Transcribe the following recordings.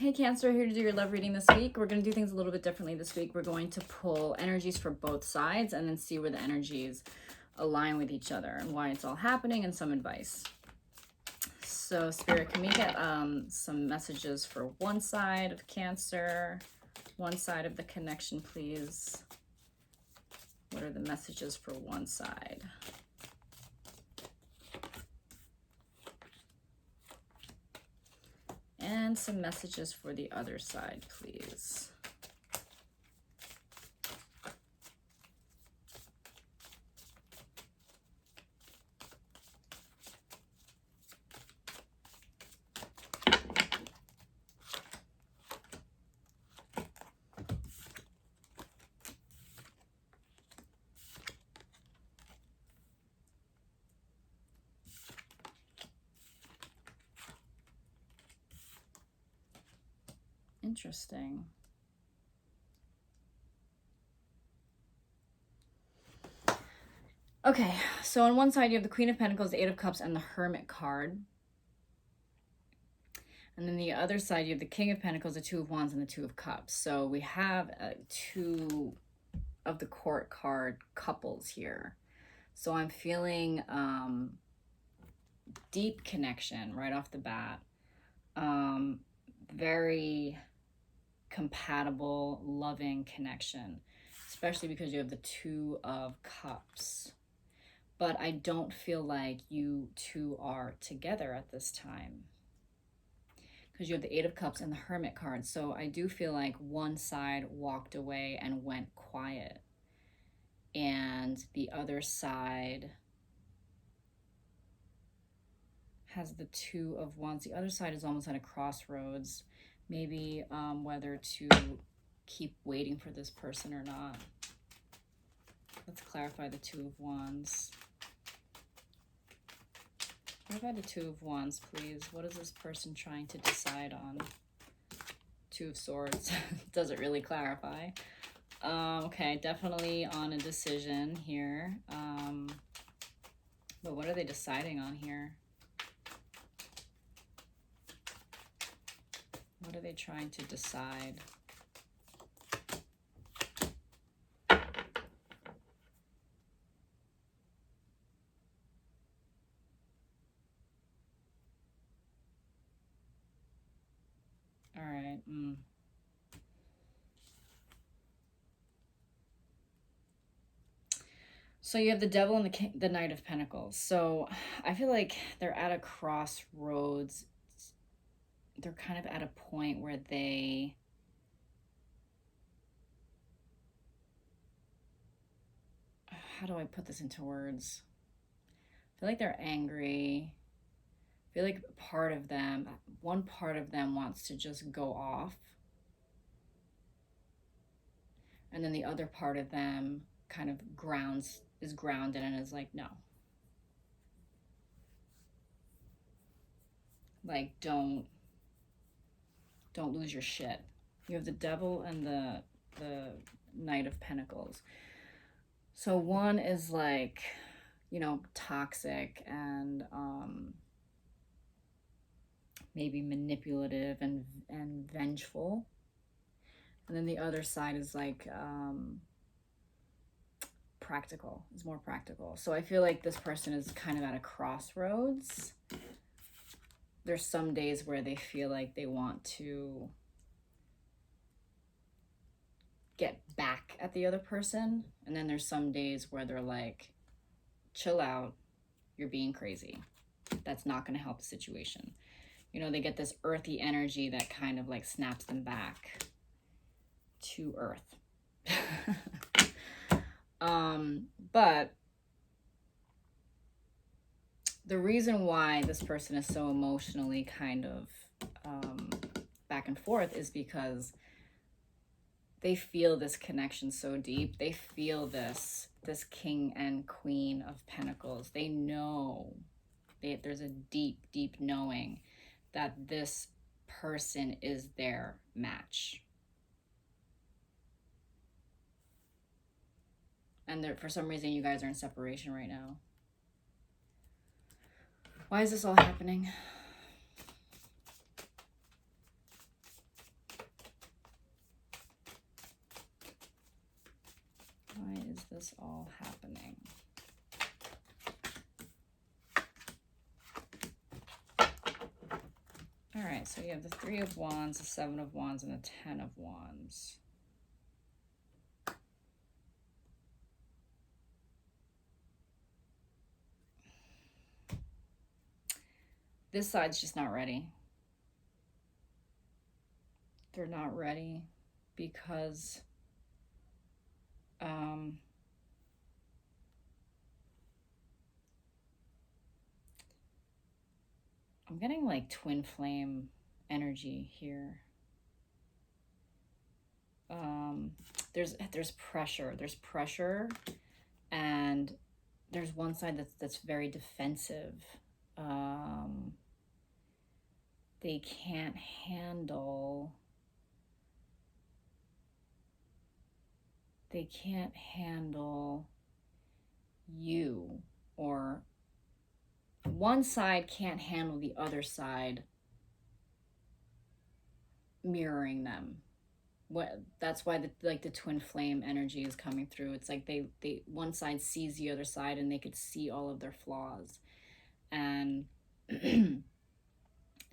Hey Cancer, here to do your love reading this week. We're going to do things a little bit differently this week. We're going to pull energies for both sides and then see where the energies align with each other and why it's all happening and some advice. So Spirit, can we get some messages for one side of Cancer, one side of the connection, please? What are the messages for one side? And some messages for the other side, please. Interesting. Okay, so on one side you have the Queen of Pentacles, the Eight of Cups, and the Hermit card. And then the other side you have the King of Pentacles, the Two of Wands, and the Two of Cups. So we have two of the Court card couples here. So I'm feeling deep connection right off the bat. Very compatible, loving connection, especially because you have the Two of Cups. But I don't feel like you two are together at this time because you have the Eight of Cups and the Hermit card. So I do feel like one side walked away and went quiet, and the other side has the Two of Wands. The other side is almost at a crossroads, maybe whether to keep waiting for this person or not. Let's clarify the Two of Wands. What about the Two of Wands, please? What is this person trying to decide on? Two of Swords. Doesn't really clarify. Okay, definitely on a decision here. But what are they deciding on here? What are they trying to decide? All right. So you have the Devil and the Knight of Pentacles. So I feel like they're at a crossroads. They're kind of at a point where they how do I put this into words? I feel like they're angry. I feel like one part of them wants to just go off. And then the other part of them kind of is grounded and is like, no. Like, don't lose your shit. You have the Devil and the Knight of Pentacles. So one is like, you know, toxic and maybe manipulative and vengeful. And then the other side is like practical, is more practical. So I feel like this person is kind of at a crossroads. There's some days where they feel like they want to get back at the other person. And then there's some days where they're like, chill out, you're being crazy. That's not going to help the situation. You know, they get this earthy energy that kind of like snaps them back to earth. But the reason why this person is so emotionally kind of back and forth is because they feel this connection so deep. They feel this King and Queen of Pentacles. They know, there's a deep, deep knowing that this person is their match. And for some reason, you guys are in separation right now. Why is this all happening? this all happening? All right, so you have the Three of Wands, the Seven of Wands, and the Ten of Wands. This side's just not ready. They're not ready because I'm getting like twin flame energy here. There's pressure. There's pressure, and there's one side that's very defensive. They can't handle you, or one side can't handle the other side mirroring them. That's why the twin flame energy is coming through. It's like they one side sees the other side, and they could see all of their flaws, and it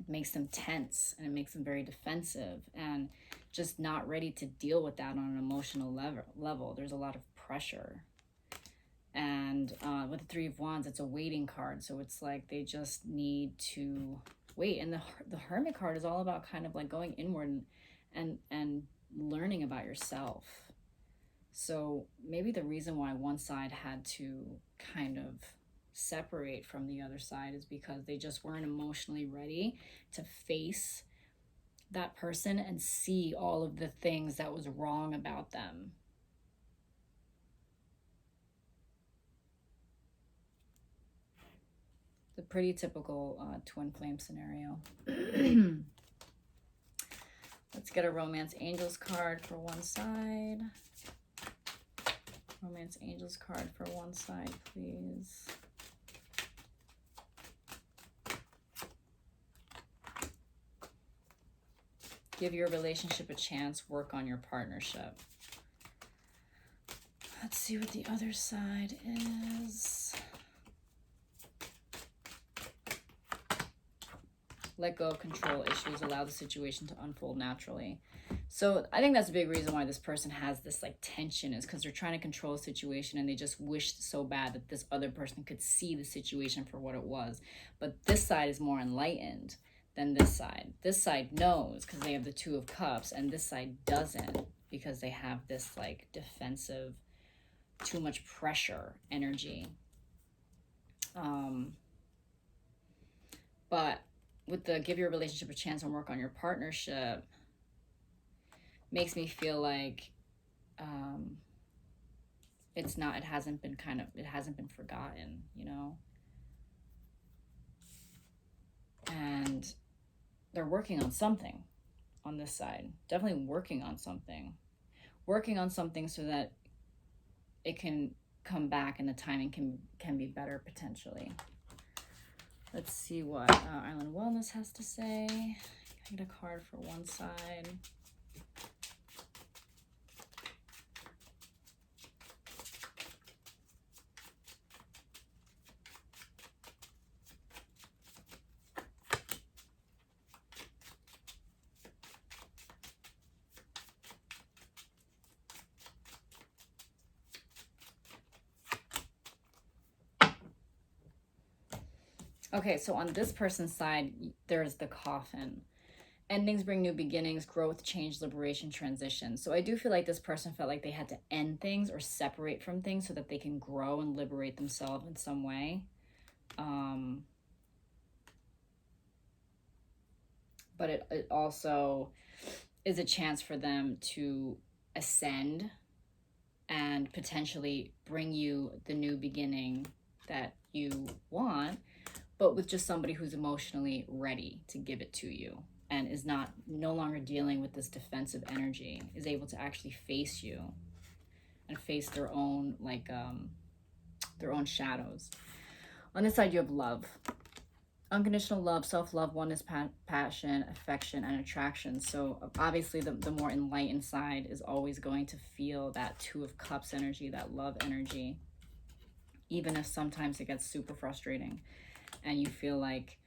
makes them tense, and it makes them very defensive and just not ready to deal with that on an emotional level. There's a lot of pressure. And with the Three of Wands, it's a waiting card. So it's like they just need to wait. And the Hermit card is all about kind of like going inward and learning about yourself. So maybe the reason why one side had to kind of separate from the other side is because they just weren't emotionally ready to face that person and see all of the things that was wrong about them. The pretty typical twin flame scenario. Let's get a Romance Angels card for one side. Romance Angels card for one side, please. Give your relationship a chance. Work on your partnership. Let's see what the other side is. Let go of control issues. Allow the situation to unfold naturally. So I think that's a big reason why this person has this like tension, is because they're trying to control a situation and they just wish so bad that this other person could see the situation for what it was. But this side is more enlightened than this side. This side knows because they have the Two of Cups, and this side doesn't because they have this like defensive, too much pressure energy. But with the give your relationship a chance and work on your partnership, makes me feel like it hasn't been forgotten, you know? And they're working on something on this side. Definitely working on something. Working on something so that it can come back and the timing can be better potentially. Let's see what Island Wellness has to say. I get a card for one side. Okay, so on this person's side, there's the Coffin. Endings bring new beginnings, growth, change, liberation, transition. So I do feel like this person felt like they had to end things or separate from things so that they can grow and liberate themselves in some way. But it also is a chance for them to ascend and potentially bring you the new beginning that you want, but with just somebody who's emotionally ready to give it to you and is no longer dealing with this defensive energy, is able to actually face you and face their own shadows. On this side, you have love. Unconditional love, self-love, oneness, passion, affection, and attraction. So obviously the more enlightened side is always going to feel that Two of Cups energy, that love energy, even if sometimes it gets super frustrating and you feel like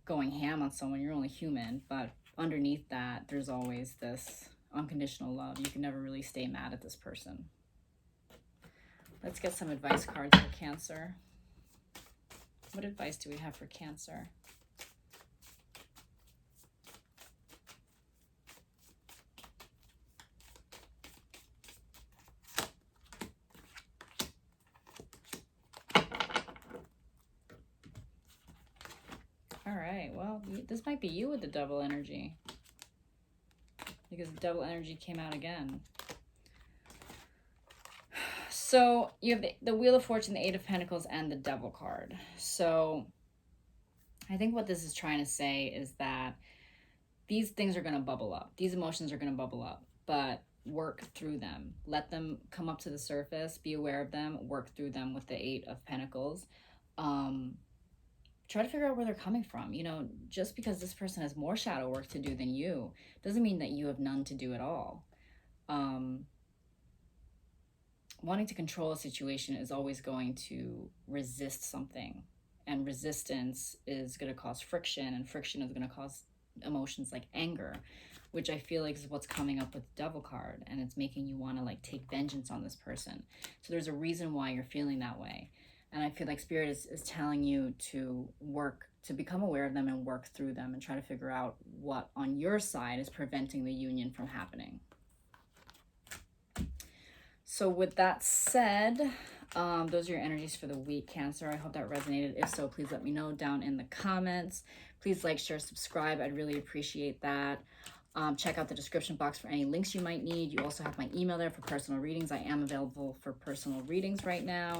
going ham on someone. You're only human, but underneath that, there's always this unconditional love. You can never really stay mad at this person. Let's get some advice cards for Cancer. What advice do we have for Cancer? All right, well, this might be you with the Devil energy, because the Devil energy came out again. So you have the Wheel of Fortune, the Eight of Pentacles, and the Devil card. So I think what this is trying to say is that these things are going to bubble up. These emotions are going to bubble up, but work through them. Let them come up to the surface. Be aware of them. Work through them with the Eight of Pentacles. Try to figure out where they're coming from. You know, just because this person has more shadow work to do than you doesn't mean that you have none to do at all. Wanting to control a situation is always going to resist something, and resistance is going to cause friction, and friction is going to cause emotions like anger, which I feel like is what's coming up with the Devil card, and it's making you want to like take vengeance on this person. So there's a reason why you're feeling that way, and I feel like Spirit is telling you to work, to become aware of them and work through them and try to figure out what on your side is preventing the union from happening. So with that said, those are your energies for the week, Cancer. I hope that resonated. If so, please let me know down in the comments. Please like, share, subscribe. I'd really appreciate that. Check out the description box for any links you might need. You also have my email there for personal readings. I am available for personal readings right now.